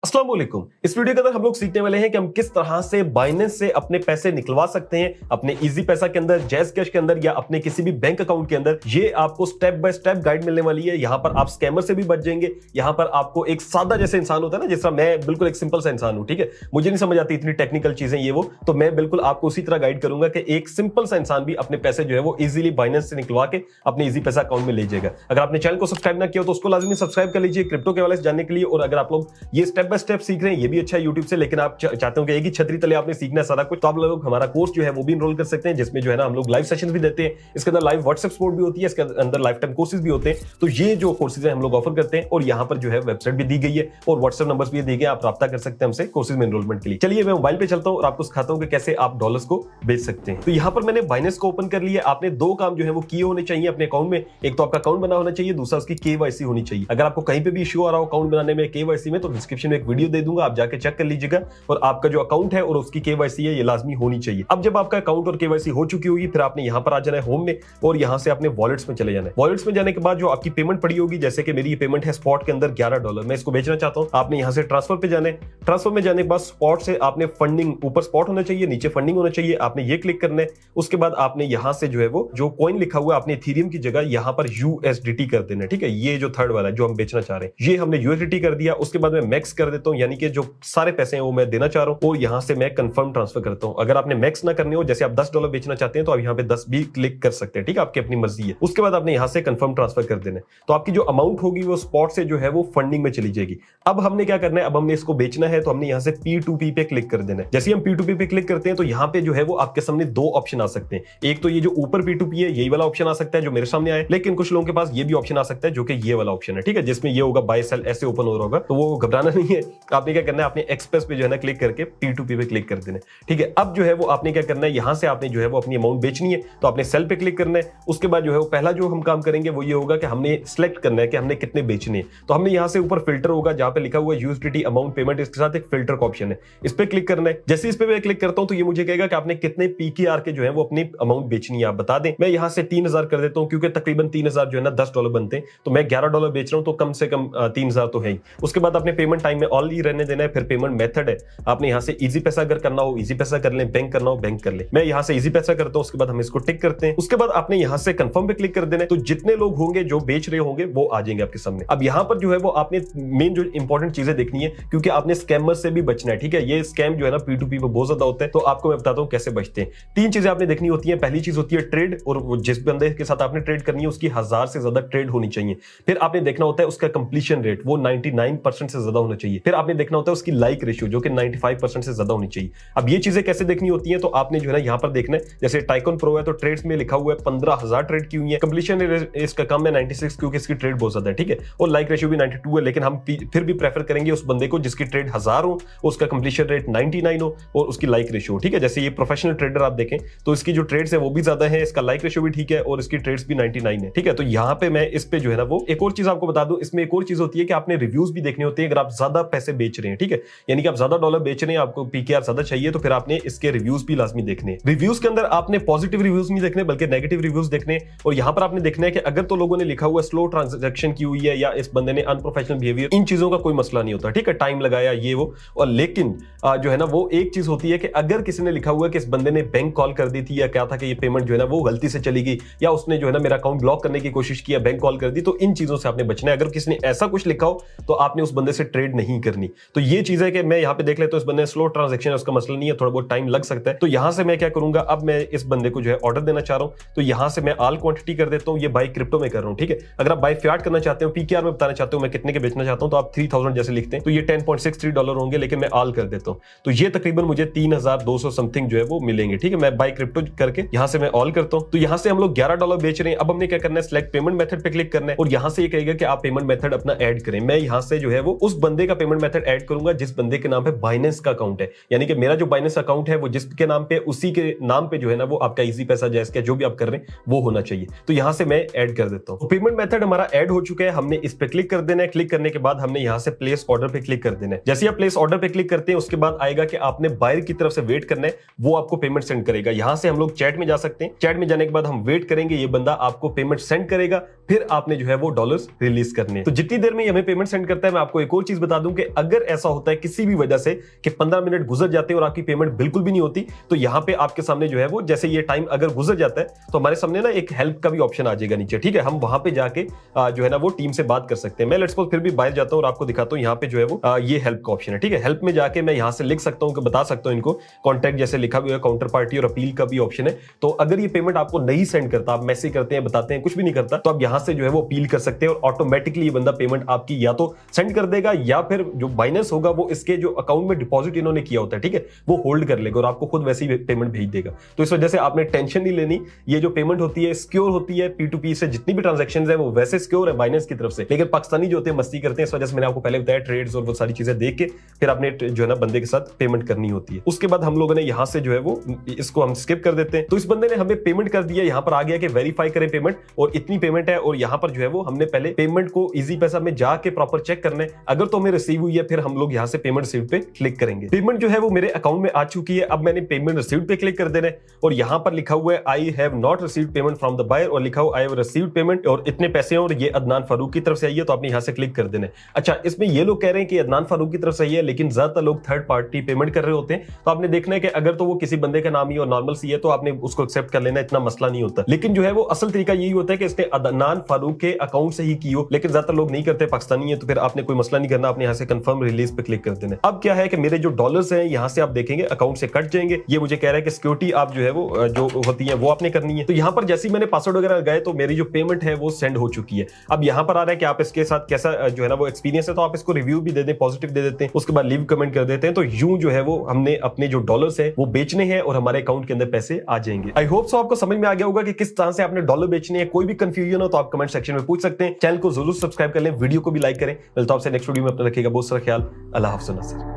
अस्सलाम वालेकुम। इस वीडियो के अंदर हम लोग सीखने वाले हैं कि हम किस तरह से बाइनेंस से अपने पैसे निकलवा सकते हैं अपने इजी पैसा के अंदर, जैज कैश के अंदर या अपने किसी भी बैंक अकाउंट के अंदर। ये आपको स्टेप बाय स्टेप गाइड मिलने वाली है। यहां पर आप स्कैमर से भी बच जाएंगे। यहां पर आपको एक सादा जैसे इंसान होता है ना, जिस तरह मैं बिल्कुल एक सिंपल सा इंसान हूं, ठीक है, मुझे नहीं समझ आती इतनी टेक्निकल चीजें ये वो, तो मैं बिल्कुल आपको उसी तरह गाइड करूंगा कि एक सिंपल सा इंसान भी अपने पैसे जो है वो इजीली बाइनेंस से निकलवा के अपने इजी पैसा अकाउंट में ले जाएगा। अगर आपने चैनल को सब्सक्राइब ना किया तो उसको लाजमी सब्सक्राइब कर लीजिए क्रिप्टो के हवाले से जानने के लिए। और अगर आप लोग ये स्टेप बाय स्टेप सीख रहे हैं, ये भी अच्छा है यूट्यूब से, लेकिन आप चाहते हो कि एक ही छतरी तले आपने सीखना है सारा कुछ, तो आप लोग हमारा कोर्स जो है वो भी इनरोल कर सकते हैं, जिसमें जो है ना हम लोग लाइव सेशन भी देते हैं। इसके अंदर लाइव व्हाट्सएप सपोर्ट भी होती है, इसके अंदर लाइफ टाइम कोर्सेज भी होते हैं। तो ये जो कोर्सेज है हम लोग ऑफर करते हैं और यहाँ पर जो है वेबसाइट भी दी गई है और व्हाट्सएप नंबर भी दिए गए, आप राब्ता कर सकते हैं हमसे कोर्सेज में एनरोलमेंट के लिए। चलिए मैं मोबाइल पे चलता हूँ और आपको सिखाता हूँ कि कैसे आप डॉलर्स को बेच सकते हैं। तो यहाँ पर मैंने बाइनेंस को ओपन कर लिया। आपने दो काम जो है वो किए होने चाहिए अपने अकाउंट में। एक तो आपका अकाउंट बना होना चाहिए, दूसरा उसकी केवाईसी होनी चाहिए। अगर आपको कहीं पे भी इश्यू आ रहा हो अकाउंट बनाने में, केवाईसी में, तो डिस्क्रिप्शन में एक वीडियो दे दूंगा, आप जाके चेक कर लीजिएगा। और आपका जो अकाउंट है और उसकी केवाईसी है ये लाजमी होनी चाहिए। अब जब आपका अकाउंट और केवाईसी हो चुकी होगी, फिर आपने यहाँ पर आ जाना है होम में और यहाँ से आपने वॉलेट्स में चले जाना है। वॉलेट्स में जाने के बाद जो आपकी पेमेंट पड़ी होगी, जैसे कि मेरी ये पेमेंट है स्पॉट के अंदर $11, मैं इसको बेचना चाहता हूँ, आपने यहाँ से ट्रांसफर पे जाना है। ट्रांसफर में जाने के बाद स्पॉट से आपने फंडिंग, ऊपर स्पॉट होना चाहिए, नीचे फंडिंग होना चाहिए, आपने ये क्लिक करना है। उसके बाद आपने यहाँ से जो है वो जो कॉइन लिखा हुआ है आपने इथेरियम की जगह यहाँ पर यूएसडीटी कर देना है, ठीक है। ये जो थर्ड वाला है जो हम बेचना चाह रहे हैं, ये हमने यूएसडीटी कर दिया। उसके बाद मैं मैक्स कर देता हूँ, यानी कि जो सारे पैसे हैं वो मैं देना चाह रहा हूँ, और यहाँ से मैं कंफर्म ट्रांसफर करता हूँ। अगर आपने मैक्स ना करने हो, जैसे आप $10 बेचना चाहते हैं, तो आप यहाँ पे 10 भी क्लिक कर सकते हैं, ठीक है, आपकी अपनी मर्जी है। उसके बाद आपने यहाँ से कंफर्म ट्रांसफर कर देना है। तो आपकी जो अमाउंट होगी वो स्पॉट से जो है वो फंडिंग में चली जाएगी। अब हमने क्या करना है, अब हमने इसको बेचना है, तो हमने यहाँ से P2P पे क्लिक कर देना है। जैसे हम P2P पे क्लिक करते हैं तो यहाँ पे जो है वो आपके सामने दो ऑप्शन आ सकते हैं। एक तो ये जो ऊपर P2P है यही वाला ऑप्शन आ सकता है जो मेरे सामने आया, लेकिन कुछ लोगों के पास ये भी ऑप्शन आ सकता है जो कि ये वाला ऑप्शन है, ठीक है, जिसमें ये होगा बाय सेल ऐसे ओपन हो रहा होगा। तो वो घबराना नहीं है, आपने क्या करना है, आपने एक्सप्रेस पे जो है ना क्लिक करके P2P पे क्लिक कर देना है, ठीक है। अब जो है वो आपने क्या करना है, यहाँ से आपने जो है वो अपनी अमाउंट बेचनी है, तो आपने सेल पे क्लिक करना है। उसके बाद जो है वो पहला जो हम काम करेंगे वो ये होगा कि हमने सिलेक्ट करना है कि हमने कितने बेचने हैं। तो हमने यहाँ से ऊपर फिल्टर होगा जहां पे लिखा हुआ है यूएसडीटी अमाउंट पेमेंट, इसके साथ एक फिल्टर का ऑप्शन है, इस पे क्लिक करना है। जैसे इस पे मैं क्लिक करता हूं तो ये मुझे कहेगा कि आपने कितने पीकेआर के जो है वो अपनी अमाउंट बेचनी है, आप बता दें। मैं यहाँ से 3000 कर देता हूँ, क्योंकि तकरीबन 3000 जो है ना $10 बनते हैं, तो मैं $11 बेच रहा हूँ, तो कम से कम 3000 तो है ही। उसके बाद आपने पेमेंट टाइम में ऑल ही रहने देना है। फिर पेमेंट मेथड है, आपने यहाँ से इजी पैसा अगर करना हो इजी पैसा कर लें, बैंक करना हो बैंक कर ले। मैं यहाँ से इजी पैसा करता हूँ, उसके बाद हम इसको टिक करते हैं। उसके बाद आपने यहाँ से कंफर्म पे क्लिक कर देना है। तो जितने लोग होंगे जो बेच रहे होंगे वो आ जाएंगे आपके सामने। अब यहाँ पर जो है वो आपने मेन जो इंपॉर्टेंट चीजें देखनी है, क्योंकि आपने स्कैमर से भी बचना है, ठीक है। ये स्कैम जो है ना P2P पे बहुत ज्यादा होता है, तो आपको मैं बताता हूँ कैसे बचते हैं। तीन चीजें आपने देखनी होती है। पहली चीज होती है ट्रेड, और जिस बंदे के साथ आपने ट्रेड करनी है उसकी 1000 से ज्यादा ट्रेड होनी चाहिए। फिर आपने देखना होता है उसका कंप्लीशन रेट, वो 99% से ज्यादा होना चाहिए। फिर आपने देखना होता है उसकी लाइक रेशियो जो कि 95% से ज्यादा होनी चाहिए। अब ये चीजें कैसे देखनी होती है, तो आपने जो है ना यहाँ पर देखना है, जैसे टाइकॉन प्रो है तो ट्रेड्स में लिखा हुआ है 15000 ट्रेड की हुई है, कंप्लीशन इसका कम है 96 क्योंकि इसकी ट्रेड बहुत ज्यादा है, ठीक है, और लाइक रेशियो भी 92 है। लेकिन हम फिर भी प्रेफर करेंगे उस बंदे को जिसकी ट्रेड 1000 हो, उसका कंप्लीशन रेट 99 हो और उसकी लाइक रेशियो, ठीक है। जैसे ये प्रोफेशनल ट्रेडर आप देखें तो इसकी जो ट्रेड्स है वो भी ज्यादा है, इसका लाइक रेशियो भी ठीक है और इसकी ट्रेड्स भी 99 है, ठीक है। तो यहाँ पे मैं इस पे जो है ना वो एक और चीज आपको बता दूं, इसमें एक और चीज होती है कि आपने रिव्यूज भी देखने होते हैं। अगर आप ज्यादा पैसे बेच रहे हैं, ठीक है, यानी कि आप ज्यादा डॉलर बेच रहे हैं, आपको पीकेआर ज्यादा चाहिए, तो फिर आपने इसके रिव्यूज भी लाजमी देखने हैं। रिव्यूज के अंदर आपने पॉजिटिव रिव्यूज नहीं देखने बल्कि नेगेटिव रिव्यूज देखने। और यहाँ पर आपने देखना है कि अगर तो लोगों ने लिखा हुआ स्लो ट्रांजैक्शन की हुई है या इस बंदे ने अनप्रोफेशनल बिहेवियर, इन चीजों का कोई मसला नहीं होता, ठीक है, टाइम लगाया ये वो। और लेकिन जो है ना वो एक चीज होती है कि अगर किसी ने लिखा हुआ है कि इस बंदे ने बैंक कॉल कर दी थी या क्या था कि ये पेमेंट जो है ना वो गलती से चली गई, या उसने जो है ना मेरा अकाउंट ब्लॉक करने की कोशिश की, बैंक कॉल कर दी, तो इन चीजों से आपने बचना है। अगर किसी ने ऐसा कुछ लिखा हो तो आपने उस बंदे से ट्रेड नहीं करनी। तो ये चीज है कि मैं यहाँ पे देख लेता हूं, इस बंदे स्लो ट्रांजैक्शन है, उसका मसला नहीं है, थोड़ा बहुत टाइम लग सकता है। तो यहां से मैं क्या करूंगा, अब मैं इस बंदे को जो है ऑर्डर देना चाह रहा हूं, तो यहां से मैं ऑल क्वांटिटी कर देता हूं। ये बाय क्रिप्टो में कर रहा हूं, ठीक है। अगर आप बाय फियाट करना चाहते हो, पीकेआर में बताना चाहते हो मैं कितने के बेचना चाहता हूं, तो आप 3000 जैसे लिखते हैं, तो ये $10.63 होंगे, लेकिन मैं ऑल कर देता हूं, तो ये तकरीबन मुझे 3200 समथिंग जो है वो मिलेंगे, ठीक है। मैं बाय क्रिप्टो करके यहां से मैं ऑल करता हूं, तो यहां से हम लोग $11 बेच रहे हैं। अब हमने क्या करना है, सिलेक्ट पेमेंट मेथड पे क्लिक करना है और यहां से ये कहेगा कि आप पेमेंट मेथड अपना ऐड करें। मैं यहां से जो है वो उस बंदे का पेमेंट मेथड ऐड करूंगा जिस बंदे के नाम पे बाइनेंस का अकाउंट है, यानी कि मेरा जो बाइनेंस अकाउंट है वो जिसके नाम पे, उसी के नाम पे जो है ना वो आपका इजी पैसा जैस का जो भी आप कर रहे हैं वो होना चाहिए। तो यहां से मैं ऐड कर देता हूं। पेमेंट मेथड हमारा ऐड हो चुका है, हमने इस पे क्लिक कर देना है। क्लिक करने के बाद हमने यहां से प्लेस ऑर्डर पे क्लिक कर देना है। जैसे आप प्लेस ऑर्डर पे क्लिक करते हैं उसके बाद आएगा कि आपने बायर की तरफ से वेट करना है, वो आपको पेमेंट सेंड करेगा। यहां से हम लोग चैट में जा सकते हैं, चैट में जाने के बाद हम वेट करेंगे, ये बंदा आपको पेमेंट सेंड करेगा, फिर आपने जो है वो डॉलर्स रिलीज करने हैं। तो जितनी देर में हमें पेमेंट सेंड करता है, मैं आपको एक और चीज बता दूं क्योंकि अगर ऐसा होता है किसी भी वजह से कि 15 मिनट गुजर जाते हैं और आपकी पेमेंट बिल्कुल भी नहीं होती, तो यहां पे आपके सामने जो है वो जैसे ये टाइम अगर गुजर जाता है तो हमारे सामने ना एक हेल्प का भी ऑप्शन आ जाएगा नीचे, ठीक है। हम वहां पे जाके जो है ना वो टीम से बात कर सकते हैं। मैं लेट्स सपोज फिर भी बाहर जाता हूं और आपको दिखाता हूं, यहां पे जो है वो ये हेल्प का ऑप्शन है, ठीक है। हेल्प में जाके मैं यहां से लिख सकता हूं कि बता सकता हूं इनको कॉन्टैक्ट जैसे लिखा हुआ है, काउंटर पार्टी और अपील का भी ऑप्शन है। तो अगर ये पेमेंट आपको नहीं सेंड करता, आप मैसेज करते हैं, बताते हैं, कुछ भी नहीं करता, तो आप यहां से जो है वो अपील कर सकते हैं और ऑटोमेटिकली ये बंदा पेमेंट आपकी या तो सेंड कर देगा या फिर जो बाइनेंस होगा वो इसके जो अकाउंट में डिपॉजिट इन्होंने किया होता है, ठीक है, वो होल्ड कर लेगा और आपको खुद वैसे ही पेमेंट भेज देगा। तो इस वजह से आपने टेंशन नहीं लेनी। ये जो पेमेंट होती है सिक्योर होती है, P2P से जितनी भी ट्रांजैक्शंस है वो वैसे सिक्योर है बाइनेंस की तरफ से, लेकिन पाकिस्तानी जो होते हैं मस्ती करते हैं। इस वजह से मैंने आपको पहले बताया ट्रेड्स और वो सारी चीजें देख के फिर आपने जो है ना बंदे के साथ पेमेंट करनी होती है। उसके बाद हम लोगों ने यहां से जो है वो इसको हम स्किप कर देते हैं। तो इस बंदे ने हमें पेमेंट कर दिया, यहां पर आ गया कि वेरीफाई करें पेमेंट और इतनी पेमेंट है, और यहां पर जो है वो हमने पहले पेमेंट को इजी पैसा में जाके प्रॉपर चेक करना है। अगर तो हमें रिसीव हुई है फिर हम लोग यहां से पेमेंट रिसीव पे क्लिक करेंगे। पेमेंट जो है वो मेरे अकाउंट में आ चुकी है। अब मैंने पेमेंट रिसीव पे क्लिक कर देना है और यहां पर लिखा हुआ है I have not received payment from the buyer और लिखा हुआ आई हैव रिसीव्ड पेमेंट और इतने पैसे हैं और ये अदनान फारूक की तरफ से आई है, तो आपने यहां से क्लिक कर देना है। अच्छा, इसमें ये लोग कह रहे हैं कि अदनान फारूक की तरफ से आई है, लेकिन ज्यादातर लोग थर्ड पार्टी पेमेंट कर रहे होते हैं। तो आपने देखना है कि अगर तो वो किसी बंदे का नाम ही और नॉर्मल सी है तो आपने उसको एक्सेप्ट कर लेना, इतना मसला नहीं होता। लेकिन जो है वो असल तरीका यही होता है कि इसने अदनान फारूक के अकाउंट से ही की हो, लेकिन ज्यादातर लोग नहीं करते, पाकिस्तानी है, तो फिर आपने कोई मसला नहीं करना, आपने यहां से कंफर्म रिलीज पे क्लिक कर देना। अब क्या है कि मेरे जो डॉलर्स हैं यहां से आप देखेंगे अकाउंट से कट जाएंगे। ये मुझे कह रहा है कि सिक्योरिटी आप जो है वो जो होती है वो आपने करनी है। तो यहां पर जैसे ही मैंने पासवर्ड वगैरह लगाए तो मेरी जो पेमेंट है वो सेंड हो चुकी है। अब यहां पर आ रहा है कि आप इसके साथ कैसा जो है ना वो एक्सपीरियंस है, तो आप इसको रिव्यू भी दे दें, पॉजिटिव दे देते हैं, उसके बाद लीव कमेंट कर देते हैं। तो यूं जो है वो हमने अपने जो डॉलर्स है वो बेचने हैं और हमारे अकाउंट के अंदर पैसे आ जाएंगे। आई होप सो आपको समझ में आ गया होगा कि किस तरह से आपने डॉलर बेचने हैं। कोई भी कंफ्यूजन हो तो आप कमेंट सेक्शन में पूछ सकते हैं। चैनल को जरूर सब्सक्राइब कर लें, वीडियो को भी लाइक करें। मिलता हूं आपसे नेक्स्ट वीडियो में, अपना रखिएगा बहुत सारा ख्याल। अल्लाह हाफ़िज़।